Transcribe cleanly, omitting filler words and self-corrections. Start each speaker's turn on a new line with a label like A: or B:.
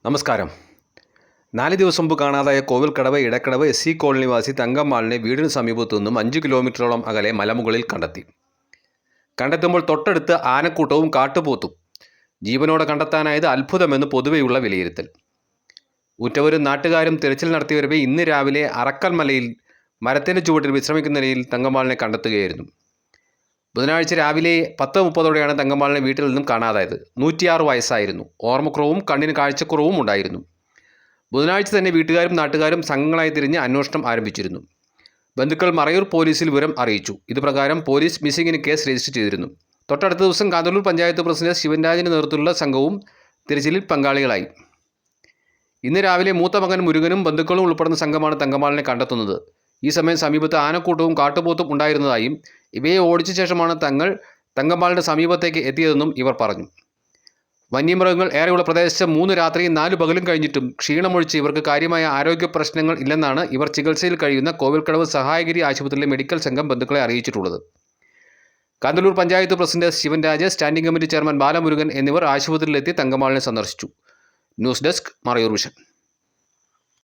A: നമസ്കാരം. 4 ദിവസം മുമ്പ് കാണാതായ കോവിൽക്കടവ് ഇടക്കടവ് SC കോളനിവാസി തങ്കമ്മാളിനെ വീടിന് സമീപത്തു നിന്നും 5 കിലോമീറ്ററോളം അകലെ മലമുകളിൽ കണ്ടെത്തി. കണ്ടെത്തുമ്പോൾ തൊട്ടടുത്ത് ആനക്കൂട്ടവും കാട്ടുപോത്തും. ജീവനോടെ കണ്ടെത്താനായത് അത്ഭുതമെന്ന് പൊതുവെയുള്ള വിലയിരുത്തൽ. ഉറ്റവരും നാട്ടുകാരും തിരച്ചിൽ നടത്തിയവരെ ഇന്ന് രാവിലെ അറക്കൽമലയിൽ മരത്തിൻ്റെ ചുവട്ടിൽ വിശ്രമിക്കുന്ന നിലയിൽ തങ്കമ്മാളിനെ കണ്ടെത്തുകയായിരുന്നു. ബുധനാഴ്ച രാവിലെ 10:30ഓടെയാണ് തങ്കമ്മാളിനെ വീട്ടിൽ നിന്നും കാണാതായത്. 106 വയസ്സായിരുന്നു. ഓർമ്മക്കുറവും കണ്ണിന് കാഴ്ചക്കുറവും ഉണ്ടായിരുന്നു. ബുധനാഴ്ച തന്നെ വീട്ടുകാരും നാട്ടുകാരും സംഘങ്ങളായി തിരിഞ്ഞ് അന്വേഷണം ആരംഭിച്ചിരുന്നു. ബന്ധുക്കൾ മറയൂർ പോലീസിൽ വിവരം അറിയിച്ചു. ഇതുപ്രകാരം പോലീസ് മിസ്സിങ്ങിന് കേസ് രജിസ്റ്റർ ചെയ്തിരുന്നു. തൊട്ടടുത്ത ദിവസം കാന്തല്ലൂർ പഞ്ചായത്ത് പ്രസിഡന്റ് ശിവൻരാജിൻ്റെ നേതൃത്വത്തിലുള്ള സംഘവും തിരച്ചിലിൽ പങ്കാളികളായി. ഇന്ന് രാവിലെ മൂത്ത മകൻ മുരുകനും ബന്ധുക്കളും ഉൾപ്പെടുന്ന സംഘമാണ് തങ്കമ്മാളിനെ കണ്ടെത്തുന്നത്. ഈ സമയം സമീപത്ത് ആനക്കൂട്ടവും കാട്ടുപോത്തും ഉണ്ടായിരുന്നതായും ഇവയെ ഓടിച്ച ശേഷമാണ് തങ്കമ്മാളിൻ്റെ സമീപത്തേക്ക് എത്തിയതെന്നും ഇവർ പറഞ്ഞു. വന്യമൃഗങ്ങൾ ഏറെയുള്ള പ്രദേശത്ത് 3 രാത്രിയും 4 പകലും കഴിഞ്ഞിട്ടും ക്ഷീണമൊഴിച്ച് ഇവർക്ക് കാര്യമായ ആരോഗ്യ പ്രശ്നങ്ങൾ ഇല്ലെന്നാണ് ഇവർ ചികിത്സയിൽ കഴിയുന്ന കോവിൽക്കടവ് സഹായഗിരി ആശുപത്രിയിലെ മെഡിക്കൽ സംഘം ബന്ധുക്കളെ അറിയിച്ചിട്ടുള്ളത്. Kanthalloor panchayat president Sivanraj, standing committee chairman Balamurugan എന്നിവർ ആശുപത്രിയിലെത്തി തങ്കമ്മാളിനെ സന്ദർശിച്ചു. News desk Marayoor vision.